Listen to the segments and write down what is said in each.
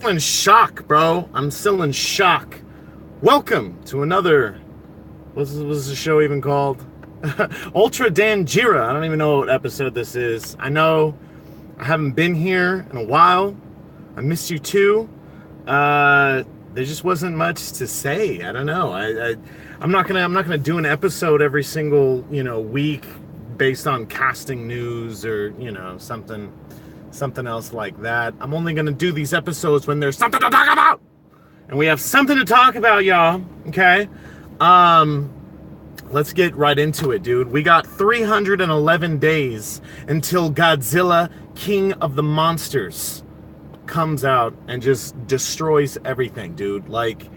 in shock, bro. I'm still in shock. Welcome to another, what's the show even called? Ultra Danjira. I don't even know what episode this is. I know I haven't been here in a while. I missed you too. There just wasn't much to say. I don't know. I'm not gonna do an episode every single week based on casting news or something else like that. I'm only gonna do these episodes when there's something to talk about, and we have something to talk about, y'all. Okay. Let's get right into it, dude. We got 311 days until Godzilla, King of the Monsters, comes out and just destroys everything, dude. Like,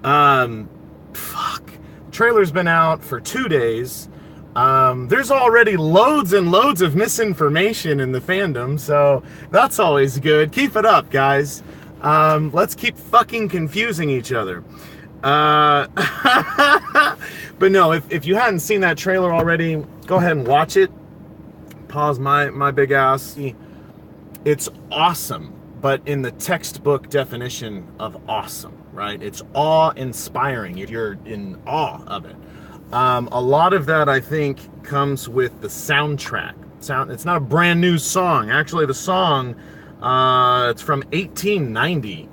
fuck. Trailer's been out for 2 days. There's already loads and loads of misinformation in the fandom, so that's always good. Keep it up, guys. Let's keep fucking confusing each other. But no, if you hadn't seen that trailer already, go ahead and watch it. Pause my big ass. It's awesome, but in the textbook definition of awesome, right? It's awe-inspiring. You're in awe of it. A lot of that, I think, comes with the soundtrack. It's not a brand new song. Actually, the song, it's from 1890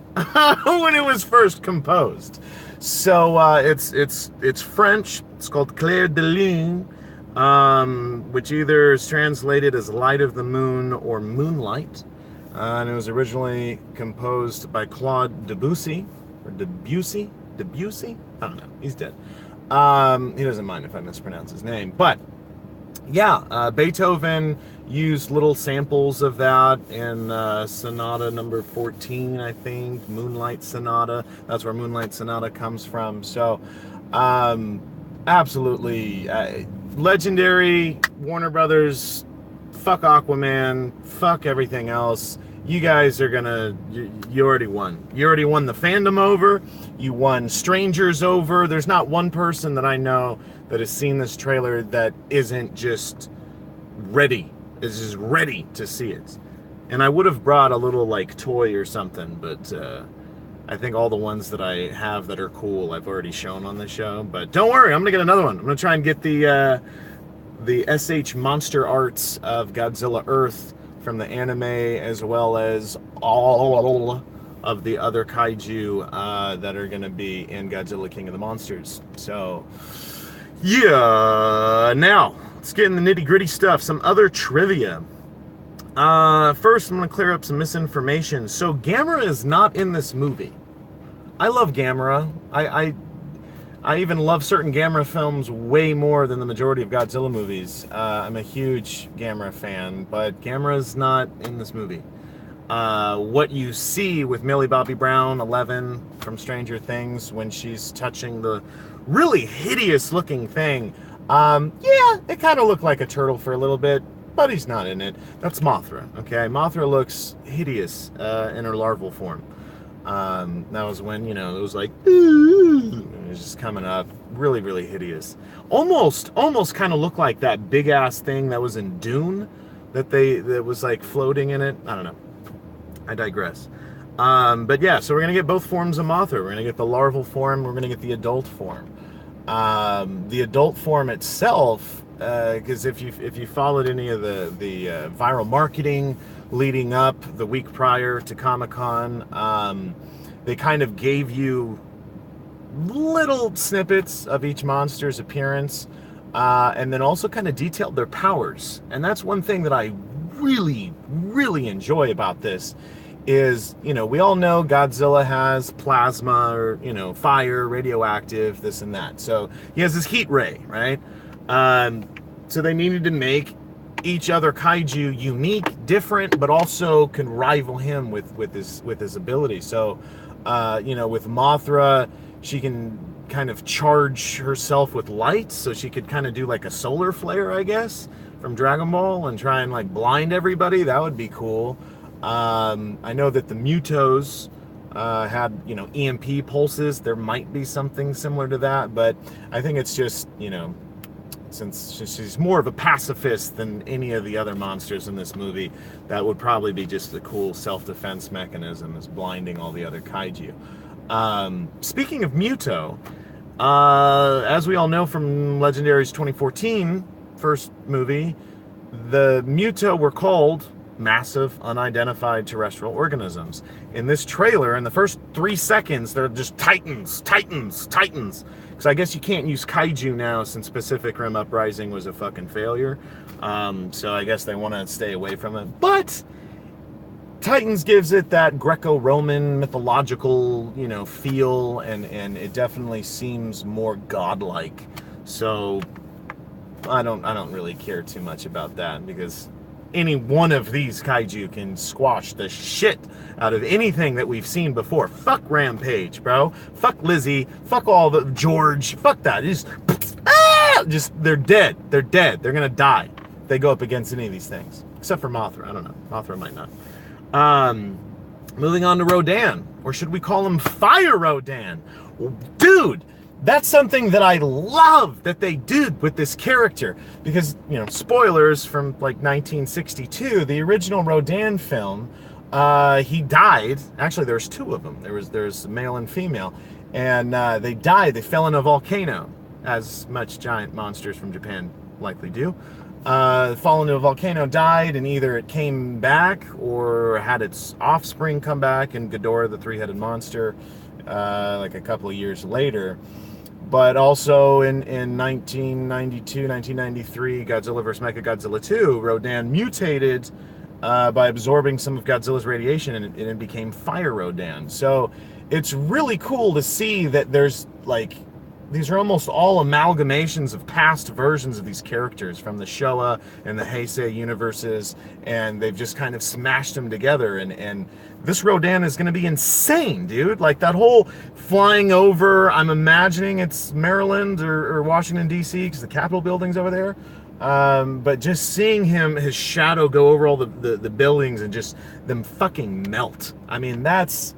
when it was first composed. So it's French. It's called Clair de Lune, which either is translated as Light of the Moon or Moonlight. And it was originally composed by Claude Debussy, or Debussy? I don't know. He's dead. He doesn't mind if I mispronounce his name. But, yeah, Beethoven used little samples of that in Sonata number 14, I think. Moonlight Sonata. That's where Moonlight Sonata comes from. So, absolutely legendary. Warner Brothers. Fuck Aquaman. Fuck everything else. You guys are gonna, you already won. You already won the fandom over. You won strangers over. There's not one person that I know that has seen this trailer that isn't just ready, is just ready to see it. And I would have brought a little like toy or something, but I think all the ones that I have that are cool I've already shown on the show. But don't worry, I'm gonna get another one. I'm gonna try and get the SH Monster Arts of Godzilla Earth from the anime, as well as all of the other kaiju that are going to be in Godzilla King of the Monsters. So, yeah. Now, let's get in the nitty-gritty stuff. Some other trivia. First, I'm going to clear up some misinformation. So, Gamera is not in this movie. I love Gamera. I even love certain Gamera films way more than the majority of Godzilla movies. I'm a huge Gamera fan, but Gamera's not in this movie. What you see with Millie Bobby Brown, 11, from Stranger Things, when she's touching the really hideous looking thing, yeah, it kind of looked like a turtle for a little bit, but he's not in it. That's Mothra, okay? Mothra looks hideous in her larval form. That was when, it was like, it was just coming up, really, really hideous. Almost kind of looked like that big ass thing that was in Dune, that was like floating in it. I don't know. I digress. But yeah, so we're gonna get both forms of Mothra. We're gonna get the larval form. We're gonna get the adult form. The adult form itself, because if you followed any of the viral marketing leading up the week prior to Comic-Con, they kind of gave you little snippets of each monster's appearance, and then also kind of detailed their powers. And that's one thing that I really, really enjoy about this is, we all know Godzilla has plasma or, fire, radioactive, this and that. So he has his heat ray, right? So they needed to make each other kaiju unique, different, but also can rival him with his ability. So, with Mothra, she can kind of charge herself with light, so she could kind of do like a solar flare, I guess, from Dragon Ball, and try and like blind everybody. That would be cool. I know that the Mutos had, EMP pulses. There might be something similar to that, but I think it's just, since she's more of a pacifist than any of the other monsters in this movie, that would probably be just a cool self-defense mechanism, is blinding all the other kaiju. Speaking of Muto, as we all know from Legendary's 2014 first movie, the Muto were called massive unidentified terrestrial organisms. In this trailer, in the first 3 seconds, they're just titans, titans, titans. Because I guess you can't use kaiju now since Pacific Rim Uprising was a fucking failure. So I guess they want to stay away from it. But Titans gives it that Greco-Roman mythological, you know, feel, and it definitely seems more godlike. So I don't really care too much about that, because any one of these kaiju can squash the shit out of anything that we've seen before. Fuck Rampage, bro. Fuck Lizzie. Fuck all the George. Fuck that. Just they're dead. They're dead. They're gonna die if they go up against any of these things. Except for Mothra. I don't know. Mothra might not. Moving on to Rodan, or should we call him Fire Rodan? Dude, that's something that I love that they did with this character, because, you know, spoilers from like 1962, the original Rodan film, he died. Actually, there's two of them. There's male and female, and they died. They fell in a volcano, as much giant monsters from Japan likely do. Fall into a volcano, died, and either it came back or had its offspring come back in Ghidorah, the three-headed monster, like a couple of years later. But also in 1992, 1993, Godzilla vs. Mechagodzilla 2, Rodan mutated by absorbing some of Godzilla's radiation, and it became Fire Rodan. So it's really cool to see that there's, like, these are almost all amalgamations of past versions of these characters from the Showa and the Heisei universes, and they've just kind of smashed them together, and this Rodan is going to be insane, dude. Like, that whole flying over, I'm imagining it's Maryland or Washington, D.C., because the Capitol building's over there, but just seeing his shadow go over all the buildings and just them fucking melt. I mean, that's,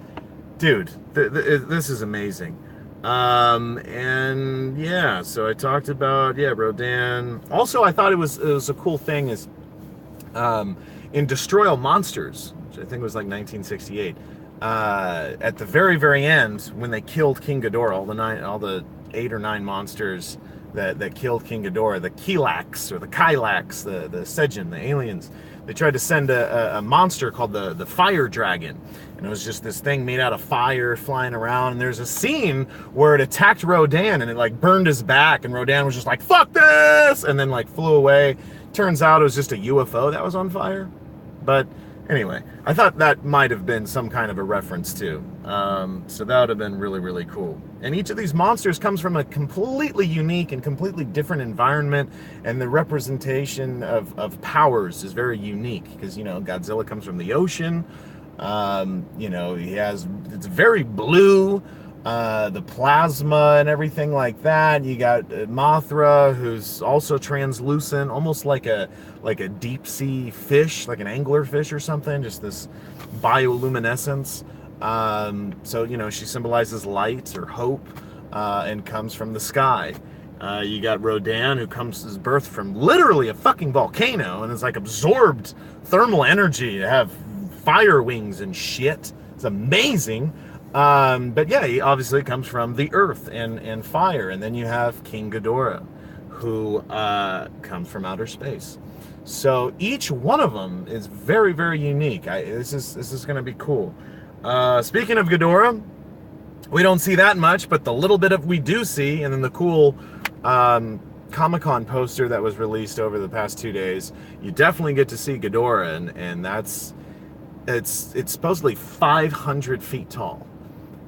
dude, this is amazing. And yeah, so I talked about, Rodan. Also, I thought it was a cool thing is, in Destroy All Monsters, which I think was like 1968, at the very, very end, when they killed King Ghidorah, all the 8 or 9 monsters that killed King Ghidorah, the Kilax or the Kylax, the Sejin, the aliens, they tried to send a monster called the Fire Dragon. And it was just this thing made out of fire flying around. And there's a scene where it attacked Rodan and it like burned his back. And Rodan was just like, fuck this! And then like flew away. Turns out it was just a UFO that was on fire. But anyway, I thought that might have been some kind of a reference too. So that would have been really, really cool. And each of these monsters comes from a completely unique and completely different environment. And the representation of powers is very unique. Because, you know, Godzilla comes from the ocean. You know, it's very blue, the plasma and everything like that. You got Mothra, who's also translucent, almost like a deep sea fish, like an angler fish or something, just this bioluminescence. So, you know, she symbolizes light or hope, and comes from the sky. You got Rodan, who is birthed from literally a fucking volcano and is like absorbed thermal energy to have fire wings and shit. It's amazing. But yeah, he obviously comes from the earth and fire. And then you have King Ghidorah, who comes from outer space. So each one of them is very, very unique. This is going to be cool. Speaking of Ghidorah, we don't see that much, but the little bit of we do see, and then the cool Comic-Con poster that was released over the past 2 days, you definitely get to see Ghidorah, and that's it's supposedly 500 feet tall.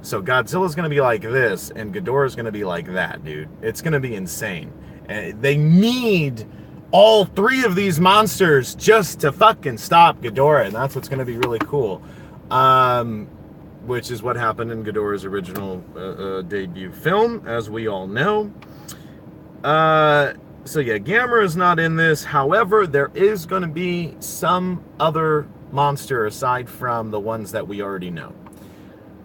So Godzilla's going to be like this, and Ghidorah's going to be like that, dude. It's going to be insane. And they need all 3 of these monsters just to fucking stop Ghidorah, and that's what's going to be really cool. Which is what happened in Ghidorah's original debut film, as we all know. So yeah, Gamera is not in this. However, there is going to be some other monster aside from the ones that we already know.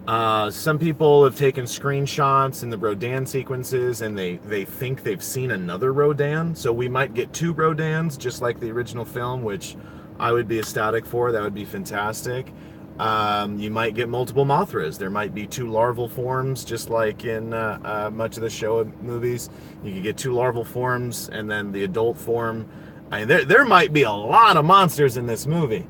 Some people have taken screenshots in the Rodan sequences, and they think they've seen another Rodan. So we might get 2 Rodans, just like the original film, which I would be ecstatic for. That would be fantastic. You might get multiple Mothras. There might be 2 larval forms, just like in much of the Showa movies. You could get 2 larval forms, and then the adult form. I mean, there might be a lot of monsters in this movie.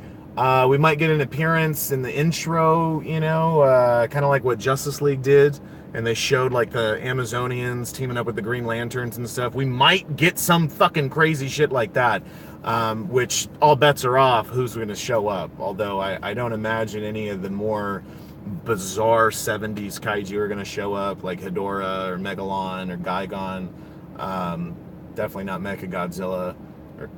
We might get an appearance in the intro, you know, kind of like what Justice League did, and they showed like the Amazonians teaming up with the Green Lanterns and stuff. We might get some fucking crazy shit like that, which all bets are off who's going to show up. Although I don't imagine any of the more bizarre 70s kaiju are going to show up, like Hedorah or Megalon or Gigon. Definitely not Mechagodzilla.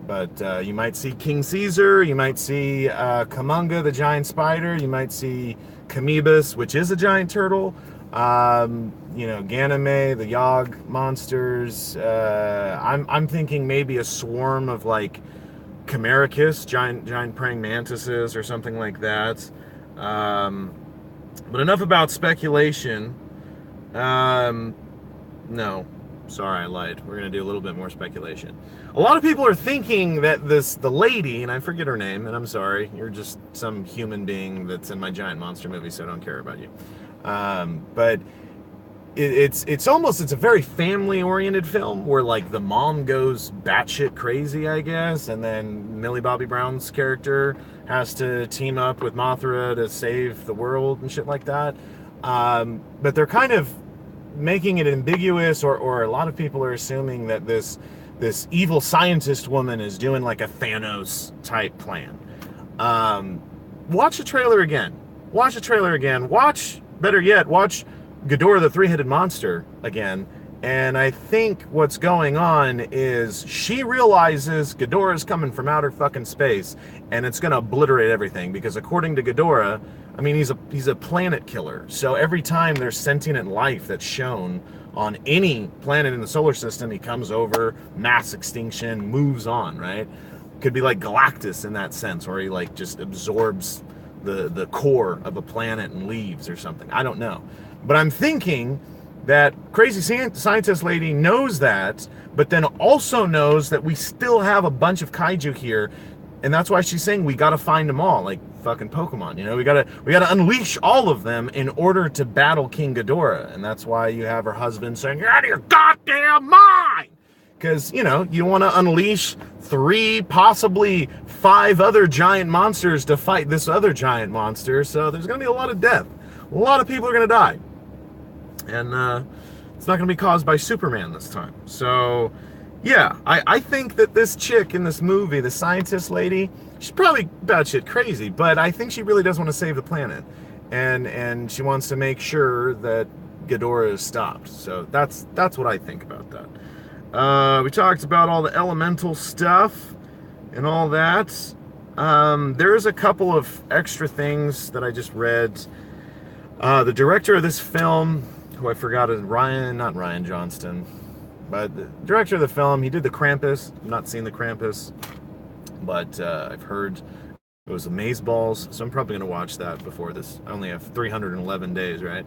But you might see King Caesar, you might see Kamunga, the giant spider, you might see Kamibus, which is a giant turtle, you know, Ganame, the Yog monsters. I'm thinking maybe a swarm of like Chimericus, giant praying mantises or something like that. But enough about speculation. No. Sorry, I lied. We're going to do a little bit more speculation. A lot of people are thinking that the lady, and I forget her name, and I'm sorry, you're just some human being that's in my giant monster movie, so I don't care about you. But it's a very family-oriented film where, like, the mom goes batshit crazy, I guess, and then Millie Bobby Brown's character has to team up with Mothra to save the world and shit like that. But they're kind of making it ambiguous, or a lot of people are assuming that this evil scientist woman is doing like a Thanos type plan. Watch the trailer again. Better yet, watch Ghidorah the Three-Headed Monster again. And I think what's going on is she realizes Ghidorah is coming from outer fucking space, and it's going to obliterate everything, because according to Ghidorah, I mean, he's a planet killer. So every time there's sentient life that's shown on any planet in the solar system, he comes over, mass extinction, moves on, right? Could be like Galactus in that sense, where he like just absorbs the core of a planet and leaves or something. I don't know. But I'm thinking that crazy scientist lady knows that, but then also knows that we still have a bunch of kaiju here, and that's why she's saying we gotta find them all, like fucking Pokemon. You know, we gotta unleash all of them in order to battle King Ghidorah, and that's why you have her husband saying, "You're out of your goddamn mind," because you know you want to unleash 3, possibly 5 other giant monsters to fight this other giant monster. So there's gonna be a lot of death. A lot of people are gonna die. And it's not going to be caused by Superman this time. So, yeah, I think that this chick in this movie, the scientist lady, she's probably batshit crazy, but I think she really does want to save the planet. And she wants to make sure that Ghidorah is stopped. So that's what I think about that. We talked about all the elemental stuff and all that. There's a couple of extra things that I just read. The director of this film, who I forgot is not Ryan Johnston, but the director of the film, he did the Krampus. I've not seen the Krampus, but I've heard it was Amazeballs, so I'm probably going to watch that before this. I only have 311 days, right?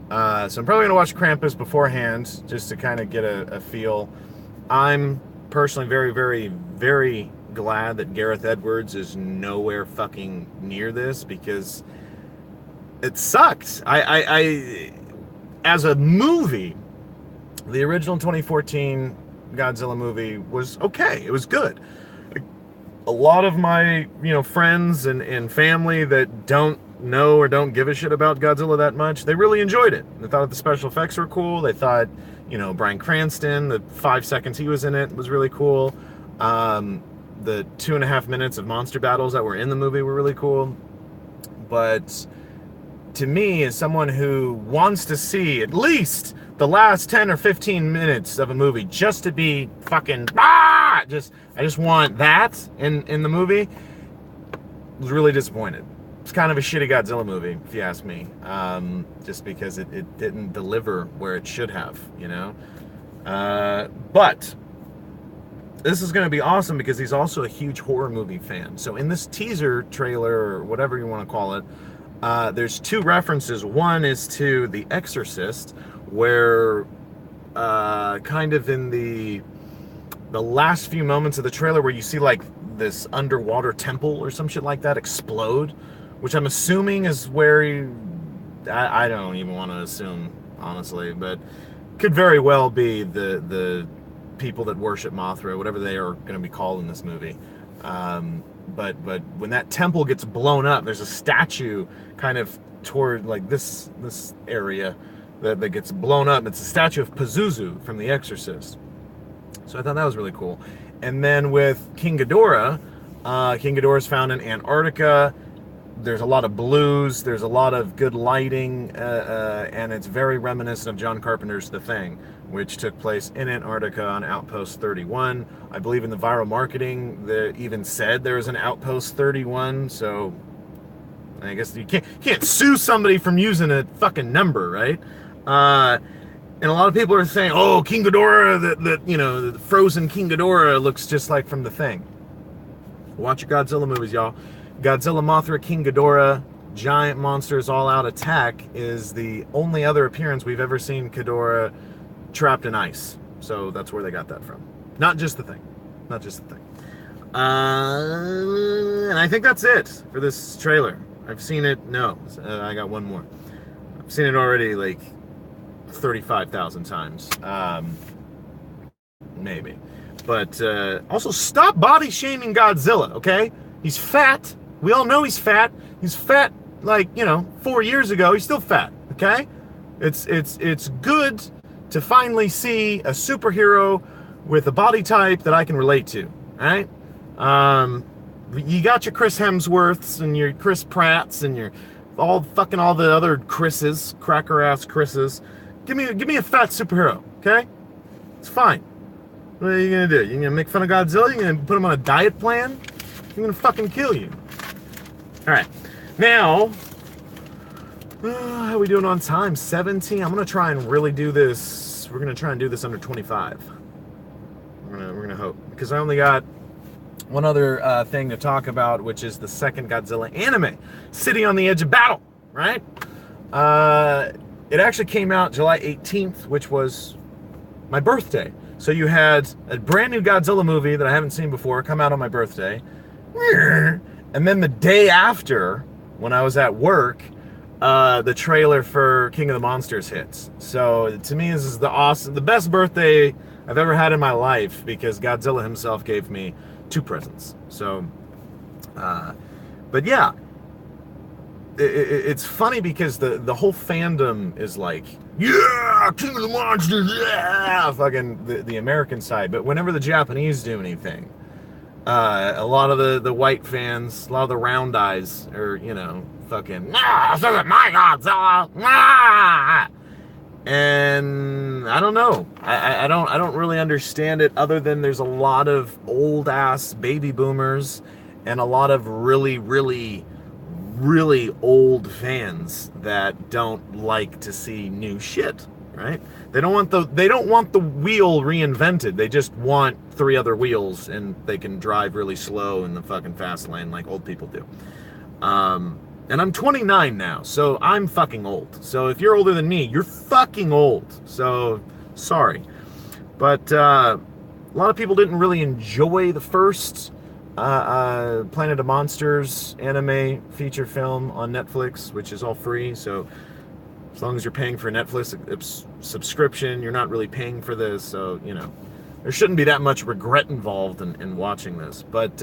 So I'm probably going to watch Krampus beforehand, just to kind of get a feel. I'm personally very, very, very glad that Gareth Edwards is nowhere fucking near this, because it sucked. I as a movie, the original 2014 Godzilla movie was okay. It was good. A lot of my, friends and family that don't know or don't give a shit about Godzilla that much, they really enjoyed it. They thought the special effects were cool. They thought, Bryan Cranston, the 5 seconds he was in it was really cool. The 2.5 minutes of monster battles that were in the movie were really cool. But to me, as someone who wants to see at least the last 10 or 15 minutes of a movie just to be fucking I just want that in the movie, was really disappointed. It's kind of a shitty Godzilla movie, if you ask me, just because it didn't deliver where it should have, but this is going to be awesome because he's also a huge horror movie fan. So in this teaser trailer, or whatever you want to call it, There's two references. One is to The Exorcist, where kind of in the last few moments of the trailer where you see like this underwater temple or some shit like that explode, which I'm assuming is where I don't even want to assume, honestly, but could very well be the people that worship Mothra, whatever they are going to be called in this movie. But when that temple gets blown up, there's a statue kind of toward like this area that gets blown up. It's a statue of Pazuzu from The Exorcist. So I thought that was really cool. And then with King Ghidorah, King Ghidorah is found in Antarctica. There's a lot of blues. There's a lot of good lighting, and it's very reminiscent of John Carpenter's The Thing, which took place in Antarctica on Outpost 31. I believe in the viral marketing, they even said there was an Outpost 31, so I guess you can't sue somebody from using a fucking number, right? And a lot of people are saying, oh, King Ghidorah, the frozen King Ghidorah looks just like from The Thing. Watch your Godzilla movies, y'all. Godzilla, Mothra, King Ghidorah, giant monsters all-out attack is the only other appearance we've ever seen Ghidorah trapped in ice. So that's where they got that from. Not just The Thing. Not just The Thing. And I think that's it for this trailer. I've seen it. No, I got one more. I've seen it already like 35,000 times. Maybe. But also stop body shaming Godzilla, okay? He's fat. We all know he's fat. He's fat like, 4 years ago. He's still fat, okay? It's good to finally see a superhero with a body type that I can relate to, right? You got your Chris Hemsworths and your Chris Pratts and your all the other Chris's, cracker ass Chris's. Give me a fat superhero, okay? It's fine. What are you gonna do? You gonna make fun of Godzilla? You gonna put him on a diet plan? I'm gonna fucking kill you. All right, now how are we doing on time? 17. I'm gonna try and really do this. We're gonna try and do this under 25. We're gonna hope, because I only got one other thing to talk about, which is the second Godzilla anime, City on the Edge of Battle. Right? It actually came out July 18th, which was my birthday. So you had a brand new Godzilla movie that I haven't seen before come out on my birthday. And then the day after, when I was at work, the trailer for King of the Monsters hits. So to me, this is the best birthday I've ever had in my life, because Godzilla himself gave me 2 presents. So, but yeah, it's funny because the whole fandom is like, yeah, King of the Monsters, yeah, fucking the American side. But whenever the Japanese do anything, a lot of the white fans, a lot of the round eyes are, fucking, nah, this isn't my Godzilla, nah. And I don't know. I don't really understand it, other than there's a lot of old ass baby boomers and a lot of really, really, really old fans that don't like to see new shit, right? They don't want the wheel reinvented. They just want 3 other wheels, and they can drive really slow in the fucking fast lane like old people do. And I'm 29 now, so I'm fucking old. So if you're older than me, you're fucking old. So sorry. But a lot of people didn't really enjoy the first Planet of Monsters anime feature film on Netflix, which is all free. So as long as you're paying for a Netflix subscription, you're not really paying for this. So, there shouldn't be that much regret involved in watching this. But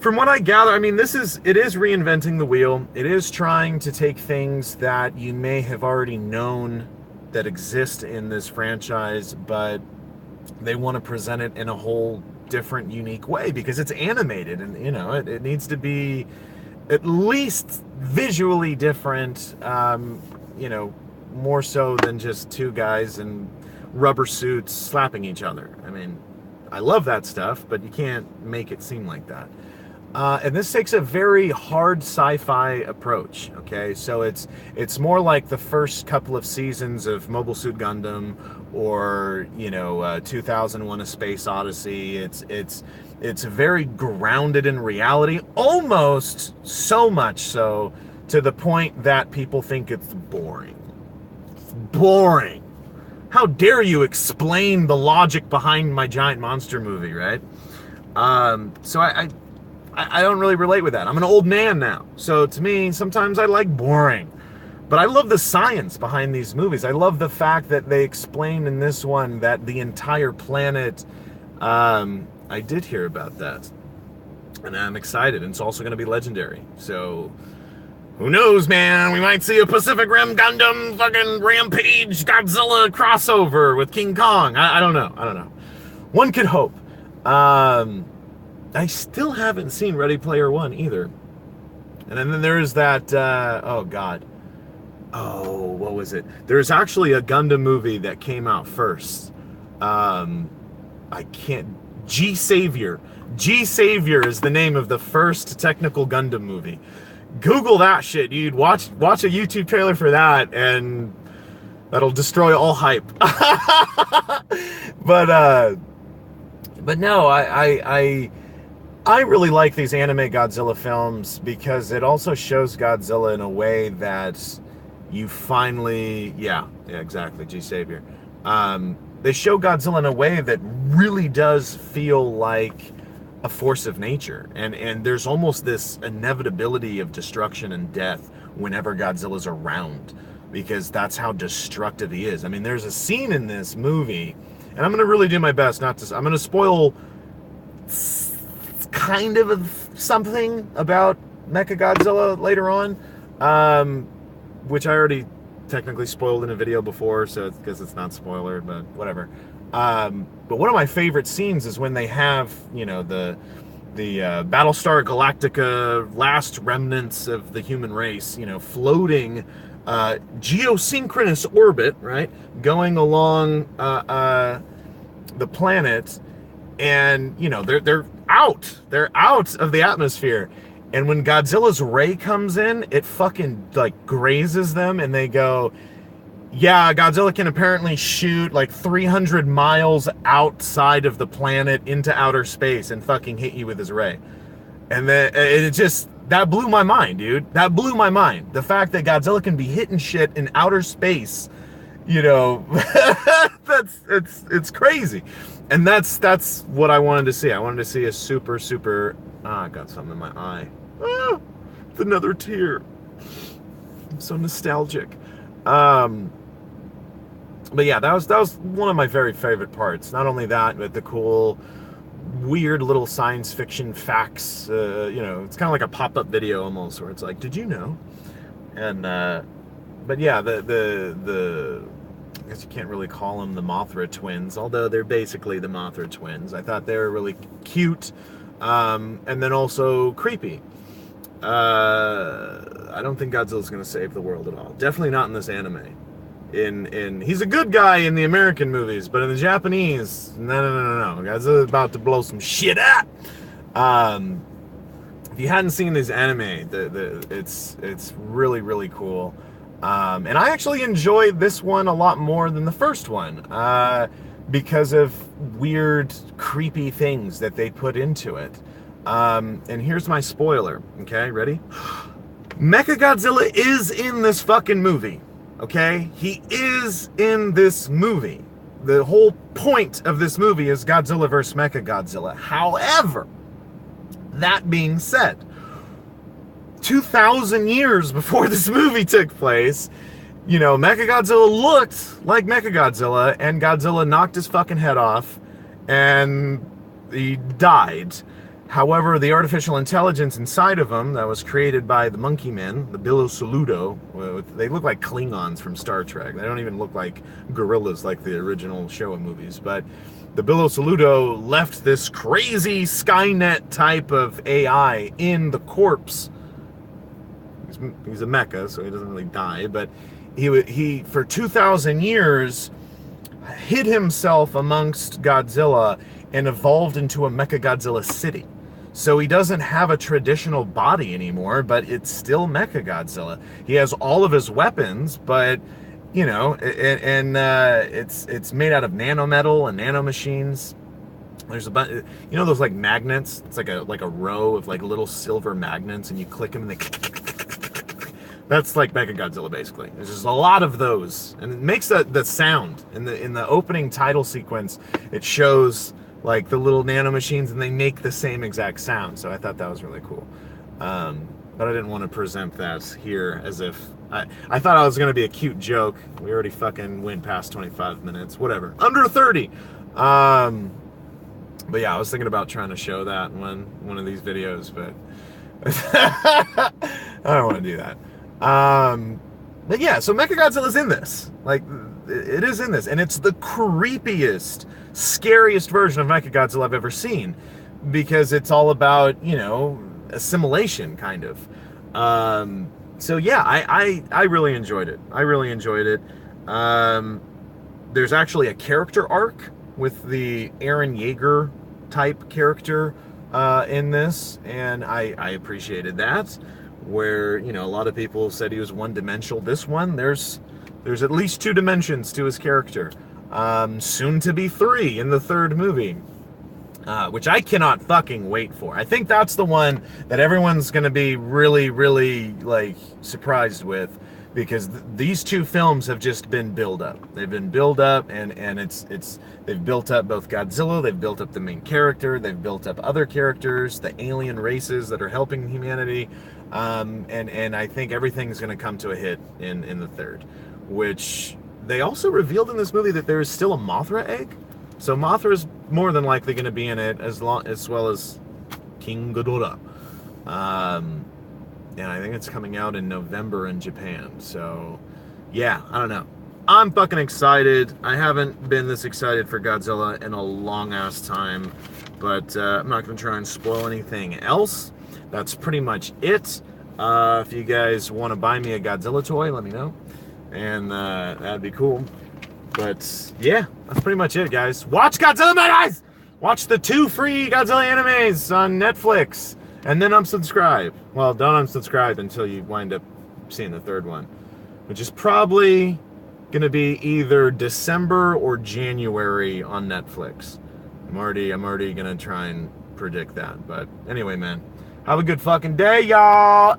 from what I gather, I mean, it is reinventing the wheel. It is trying to take things that you may have already known that exist in this franchise, but they want to present it in a whole different, unique way, because it's animated, and it needs to be at least visually different, more so than just 2 guys in rubber suits slapping each other. I mean, I love that stuff, but you can't make it seem like that. And this takes a very hard sci-fi approach, okay? So it's more like the first couple of seasons of Mobile Suit Gundam, or 2001: A Space Odyssey. It's very grounded in reality, almost so much so to the point that people think it's boring. It's boring. How dare you explain the logic behind my giant monster movie, right? So I don't really relate with that. I'm an old man now. So to me, sometimes I like boring. But I love the science behind these movies. I love the fact that they explain in this one that the entire planet, I did hear about that. And I'm excited. And it's also going to be legendary. So who knows, man? We might see a Pacific Rim Gundam fucking Rampage Godzilla crossover with King Kong. I don't know. One could hope. I still haven't seen Ready Player One either. And then there's that, oh God. Oh, what was it? There's actually a Gundam movie that came out first. G-Savior. G-Savior is the name of the first technical Gundam movie. Google that shit, dude. Watch a YouTube trailer for that, and that'll destroy all hype. But no, I really like these anime Godzilla films because it also shows Godzilla in a way that you finally, yeah, exactly, G-Savior. They show Godzilla in a way that really does feel like a force of nature, and there's almost this inevitability of destruction and death whenever Godzilla's around, because that's how destructive he is. I mean, there's a scene in this movie, and I'm gonna really do my best not to, I'm gonna spoil kind of something about Mechagodzilla later on, which I already technically spoiled in a video before, so it's because it's not spoiler, but whatever. But one of my favorite scenes is when they have, you know, the Battlestar Galactica last remnants of the human race, you know, floating geosynchronous orbit, right, going along the planet, and you know they're out of the atmosphere. And when Godzilla's ray comes in, it fucking like grazes them, and they go, yeah, Godzilla can apparently shoot like 300 miles outside of the planet into outer space and fucking hit you with his ray. And then it just, that blew my mind, dude. That blew my mind. The fact that Godzilla can be hitting shit in outer space, you know, it's crazy. And that's what I wanted to see. I wanted to see a super, I got something in my eye. It's another tear. I'm so nostalgic. But yeah, that was one of my very favorite parts. Not only that, but the cool, weird little science fiction facts. You know, it's kind of like a pop-up video almost, where it's like, did you know? And but yeah, the I guess you can't really call them the Mothra twins, although they're basically the Mothra twins. I thought they were really cute, and then also creepy. I don't think Godzilla's going to save the world at all. Definitely not in this anime. He's a good guy in the American movies, but in the Japanese, no. Godzilla's about to blow some shit up. If you hadn't seen this anime, it's really cool. And I actually enjoyed this one a lot more than the first one, because of weird, creepy things that they put into it. And here's my spoiler, okay, ready? Mechagodzilla is in this fucking movie, okay? He is in this movie. The whole point of this movie is Godzilla vs. Mechagodzilla. However, that being said, 2,000 years before this movie took place, you know, Mechagodzilla looked like Mechagodzilla, and Godzilla knocked his fucking head off, and he died. However, the artificial intelligence inside of him that was created by the monkey men, the Saludo, they look like Klingons from Star Trek. They don't even look like gorillas like the original Showa movies. But the Saludo left this crazy Skynet type of AI in the corpse. He's a mecha, so he doesn't really die. But he for 2,000 years, hid himself amongst Godzilla and evolved into a Mechagodzilla city. So he doesn't have a traditional body anymore, but it's still Mechagodzilla. He has all of his weapons, but you know, and it's made out of nanometal and nanomachines. There's a bunch, you know, those like magnets. It's like a row of like little silver magnets, and you click them, and they. That's like Mechagodzilla, basically. There's just a lot of those, and it makes the sound in the opening title sequence. It shows like the little nanomachines, and they make the same exact sound. So I thought that was really cool. But I didn't want to present that here as if I thought I was going to be a cute joke. We already fucking went past 25 minutes. Whatever, under 30. But yeah, I was thinking about trying to show that in one of these videos, but I don't want to do that. But yeah, so Mechagodzilla's in this. Like, it is in this, and it's the creepiest, scariest version of Mechagodzilla I've ever seen, because it's all about, you know, assimilation, kind of. So yeah, I really enjoyed it. I really enjoyed it. There's actually a character arc with the Eren Yeager type character in this, and I appreciated that, where, you know, a lot of people said he was one-dimensional. This one, there's at least 2 dimensions to his character, soon to be 3 in the 3rd movie, which I cannot fucking wait for. I think that's the one that everyone's gonna be really, really, like, surprised with, because these 2 films have just been built up. They've been built up, and they've built up both Godzilla, they've built up the main character, they've built up other characters, the alien races that are helping humanity, and I think everything's going to come to a hit in the 3rd, which they also revealed in this movie that there is still a Mothra egg. So Mothra is more than likely going to be in it, as well as King Ghidorah. And I think it's coming out in November in Japan. So, yeah, I don't know. I'm fucking excited. I haven't been this excited for Godzilla in a long-ass time. But I'm not going to try and spoil anything else. That's pretty much it. If you guys want to buy me a Godzilla toy, let me know. And that'd be cool. But, yeah, that's pretty much it, guys. Watch Godzilla, my guys! Watch the 2 free Godzilla animes on Netflix. And then unsubscribe. Well, don't unsubscribe until you wind up seeing the 3rd one, which is probably going to be either December or January on Netflix. I'm already going to try and predict that. But anyway, man, have a good fucking day, y'all.